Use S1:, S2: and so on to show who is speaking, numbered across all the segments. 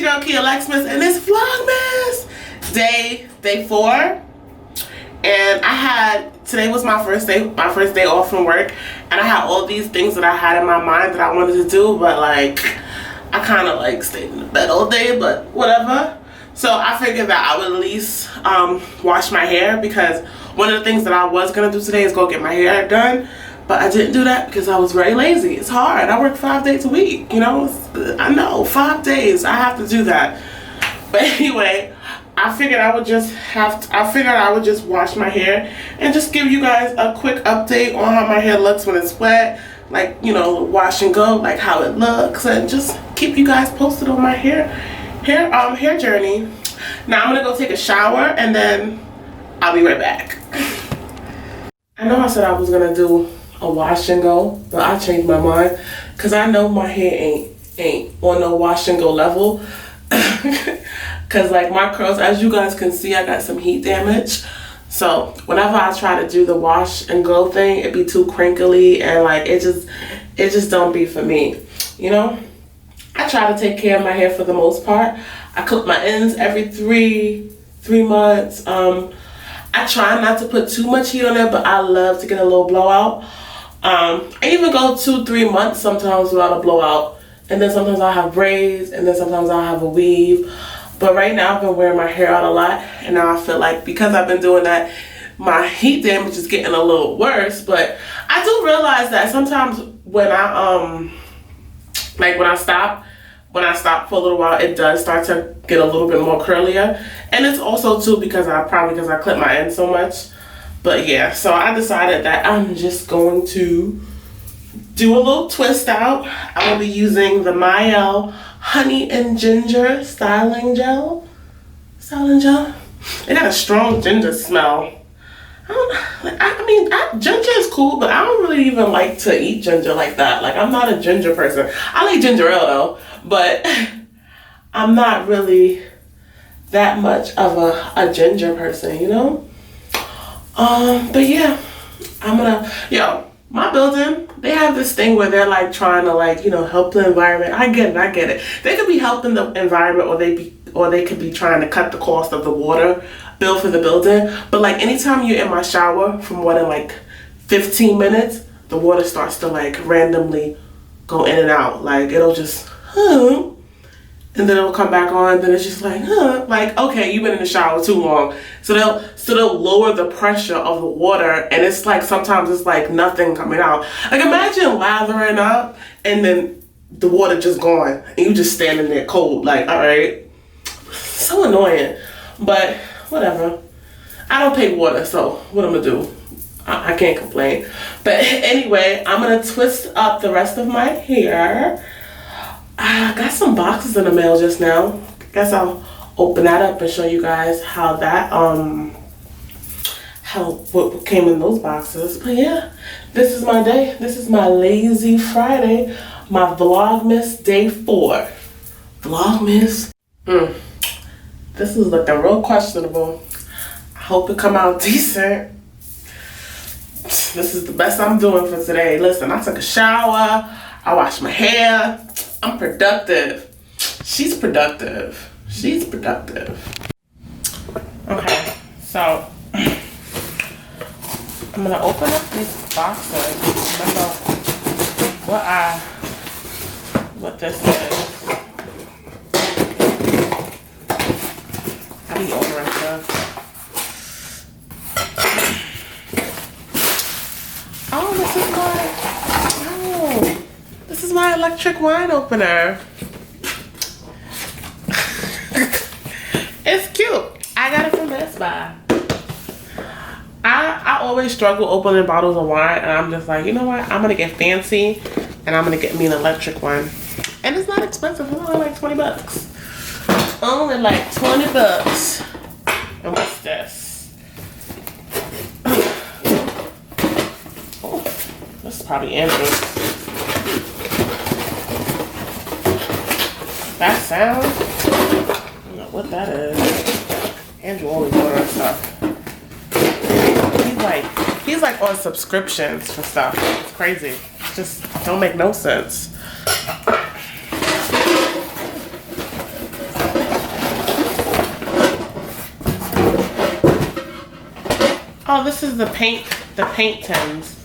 S1: your girl Kia Lexmas, and it's Vlogmas day 4. And today was my first day off from work, and I had all these things that I had in my mind that I wanted to do, but like I kind of like stayed in the bed all day, but whatever. So I figured that I would at least wash my hair, because one of the things that I was gonna do today is go get my hair done, but I didn't do that because I was very lazy. It's hard. I work 5 days a week, you know. I know, 5 days. I have to do that. But anyway, I figured I would just wash my hair and just give you guys a quick update on how my hair looks when it's wet, like, you know, wash and go, like how it looks, and just keep you guys posted on my hair journey. Now I'm gonna go take a shower and then I'll be right back. I know I said I was gonna do a wash and go, but I changed my mind because I know my hair ain't on no wash and go level. Because like my curls, as you guys can see, I got some heat damage. So whenever I try to do the wash and go thing, it be too crinkly, and like it just don't be for me, you know. I try to take care of my hair for the most part. I clip my ends every three months. I try not to put too much heat on it, but I love to get a little blowout. I even go 2-3 months sometimes without a blowout, and then sometimes I'll have braids, and then sometimes I'll have a weave. But right now I've been wearing my hair out a lot, and now I feel like because I've been doing that, my heat damage is getting a little worse. But I do realize that sometimes when I stop for a little while, it does start to get a little bit more curlier. And it's also too because I clip my ends so much. But yeah, so I decided that I'm just going to do a little twist out. I will be using the Mielle Honey and Ginger styling gel. It got a strong ginger smell. Ginger is cool, but I don't really even like to eat ginger like that. Like, I'm not a ginger person. I like ginger ale though, but I'm not really that much of a ginger person, you know? But yeah, my building, they have this thing where they're like trying to, like, you know, help the environment. I get it. They could be helping the environment, or they could be trying to cut the cost of the water bill for the building. But like anytime you're in my shower for more than like 15 minutes, the water starts to like randomly go in and out. Like it'll just and then it'll come back on, then it's just like like, okay, you've been in the shower too long. So they'll lower the pressure of the water, and it's like sometimes it's like nothing coming out. Like imagine lathering up and then the water just gone and you just standing there cold. Like, all right, so annoying. But whatever, I don't pay water, so what I'm gonna do? I can't complain. But anyway, I'm gonna twist up the rest of my hair. I got some boxes in the mail just now. Guess I'll open that up and show you guys how that what came in those boxes. But yeah, this is my day. This is my lazy Friday, my Vlogmas day 4. Vlogmas. This is looking real questionable. I hope it come out decent. This is the best I'm doing for today. Listen, I took a shower. I washed my hair. I'm productive. She's productive. Okay, so I'm gonna open up these boxes. Remember what this is. I be ordering stuff. This is my electric wine opener. It's cute. I got it from Best Buy. I always struggle opening bottles of wine, and I'm just like, you know what? I'm gonna get fancy, and I'm gonna get me an electric one. And it's not expensive. It's only like 20 bucks. Only like 20 bucks. And what's this? Oh, this is probably Andrew. That sound? I don't know what that is. Andrew always ordering stuff. He's like on subscriptions for stuff. It's crazy. It just don't make no sense. Oh, this is the paint tins.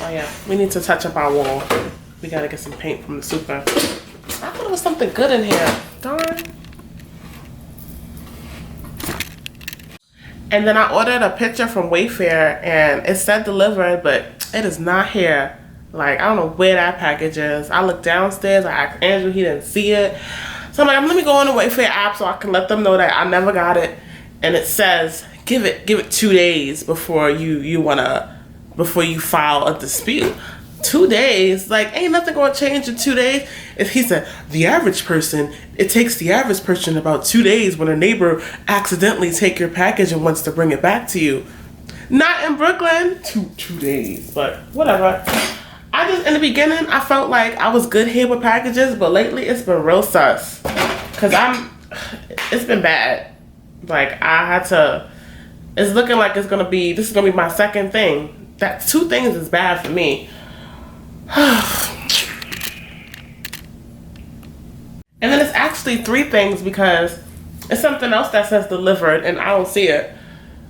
S1: Oh yeah, we need to touch up our wall. We gotta get some paint from the super. I thought it was something good in here. Darn. And then I ordered a picture from Wayfair and it said delivered, but it is not here. Like, I don't know where that package is. I looked downstairs, I asked Andrew, he didn't see it. So I'm like, let me go on the Wayfair app so I can let them know that I never got it. And it says, give it 2 days before you file a dispute. 2 days? Like, ain't nothing gonna change in 2 days. If he said, it takes the average person about 2 days when a neighbor accidentally take your package and wants to bring it back to you. Not in Brooklyn. 2 days, but whatever. In the beginning, I felt like I was good here with packages, but lately it's been real sus. Cause it's been bad. Like, it's looking like this is gonna be my second thing. That 2 things is bad for me. And then it's actually 3 things because it's something else that says delivered and I don't see it.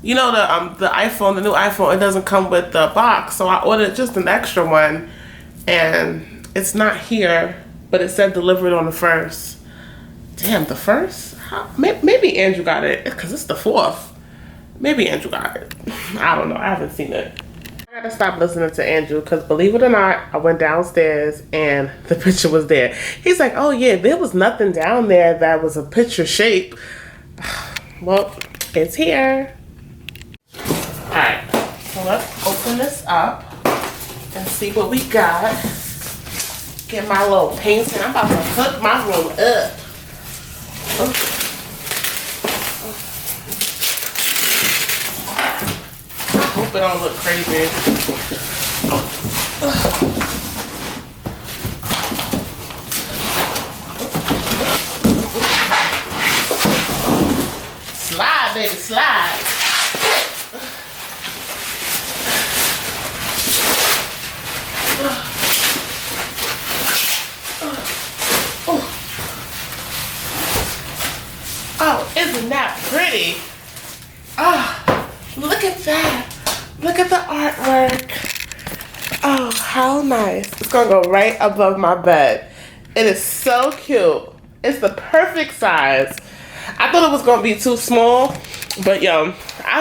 S1: You know, the iPhone, the new iPhone, it doesn't come with the box, so I ordered just an extra one and it's not here, but it said delivered on the 1st. Damn, the 1st? Maybe Andrew got it because it's the 4th. Maybe Andrew got it. I don't know, I haven't seen it. I gotta stop listening to Andrew because believe it or not, I went downstairs and the picture was there. He's like, oh yeah, there was nothing down there that was a picture shape. Well, it's here. Alright, so let's open this up and see what we got. Get my little paint and I'm about to hook my room up. I hope it don't look crazy. Slide, baby, slide. Oh, isn't that pretty? Oh, look at that. Look at the artwork. Oh, how nice. It's gonna go right above my bed. It is so cute. It's the perfect size. I thought it was gonna be too small, but yo,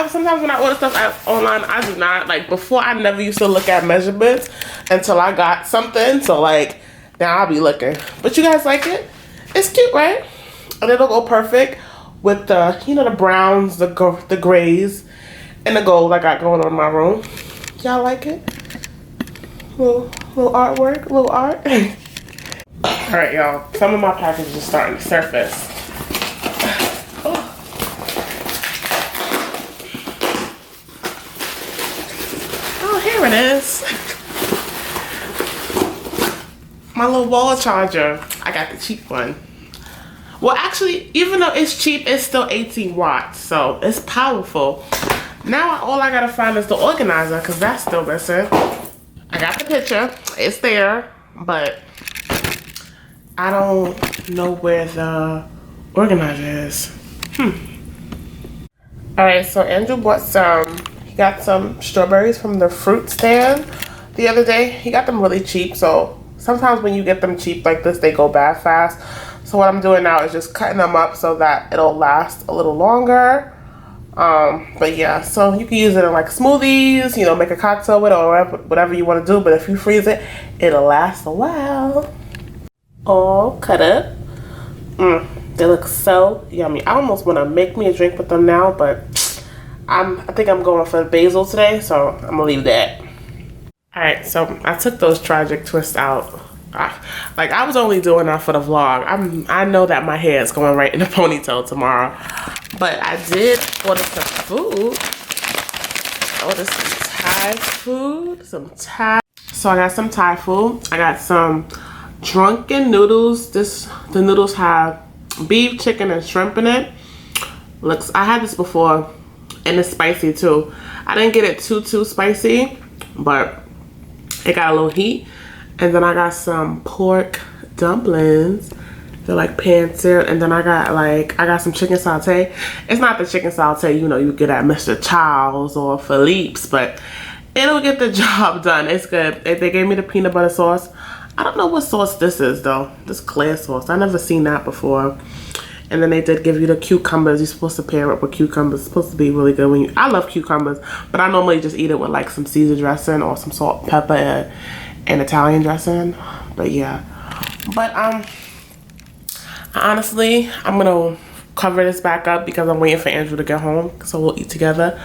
S1: sometimes when I order stuff online, I do not. Like before, I never used to look at measurements until I got something. So like, now I'll be looking. But you guys like it? It's cute, right? And it'll go perfect with the, you know, the browns, the grays, and the gold I got going on in my room. Y'all like it? Little artwork, little art. All right, y'all. Some of my packages are starting to surface. Oh, here it is. My little wall charger. I got the cheap one. Well, actually, even though it's cheap, it's still 18 watts, so it's powerful. Now, all I gotta find is the organizer, because that's still missing. I got the picture. It's there, but I don't know where the organizer is. Alright, so Andrew bought he got some strawberries from the fruit stand the other day. He got them really cheap, so sometimes when you get them cheap like this, they go bad fast. So what I'm doing now is just cutting them up so that it'll last a little longer. But yeah, so you can use it in like smoothies, you know, make a cocktail with it or whatever you want to do. But if you freeze it, it'll last a while. All cut up. They look so yummy. I almost want to make me a drink with them now, but I think I'm going for basil today, so I'm gonna leave that. All right, so I took those tragic twists out. Like I was only doing that for the vlog. I know that my hair is going right in a ponytail tomorrow, but I did order some food. I ordered some Thai food, So I got some Thai food. I got some drunken noodles. The noodles have beef, chicken, and shrimp in it. I had this before, and it's spicy too. I didn't get it too spicy, but it got a little heat. And then I got some pork dumplings. They're like pan-seared, and then I got some chicken sauté. It's not the chicken sauté, you know, you get at Mr. Charles or Philippe's, but it'll get the job done. It's good. They gave me the peanut butter sauce. I don't know what sauce this is though. This clear sauce. I never seen that before. And then they did give you the cucumbers. You're supposed to pair it with cucumbers. It's supposed to be really good when you. I love cucumbers, but I normally just eat it with like some Caesar dressing or some salt, pepper, and Italian dressing. But yeah. But honestly, I'm gonna cover this back up because I'm waiting for Andrew to get home, so we'll eat together.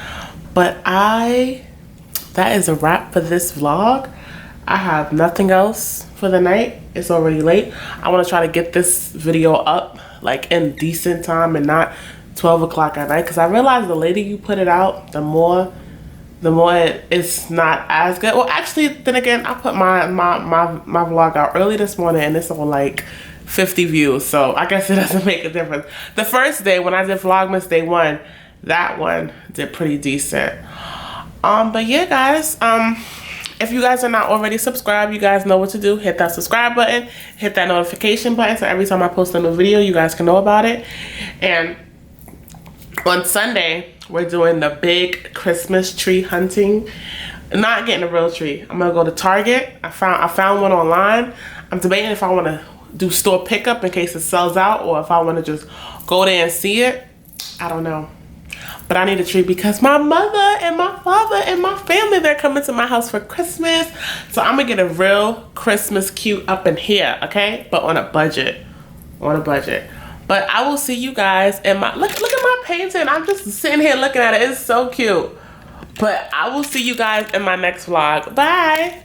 S1: But that is a wrap for this vlog. I have nothing else for the night. It's already late. I want to try to get this video up like in decent time and not 12 o'clock at night, because I realized the later you put it out, the more it's not as good. Well, actually, then again, I put my vlog out early this morning and it's on like 50 views, so I guess it doesn't make a difference. The first day when I did Vlogmas day 1, that one did pretty decent. But yeah, guys, if you guys are not already subscribed, you guys know what to do. Hit that subscribe button, hit that notification button, so every time I post a new video, you guys can know about it. And on Sunday, we're doing the big Christmas tree hunting. Not getting a real tree. I'm gonna go to Target. I found one online. I'm debating if I want to do store pickup in case it sells out, or if I want to just go there and see it. I don't know. But I need a tree because my mother and my father and my family, they're coming to my house for Christmas. So I'm gonna get a real Christmas cute up in here, okay? But on a budget. On a budget. But I will see you guys in my, look at my painting. I'm just sitting here looking at it. It's so cute. But I will see you guys in my next vlog. Bye.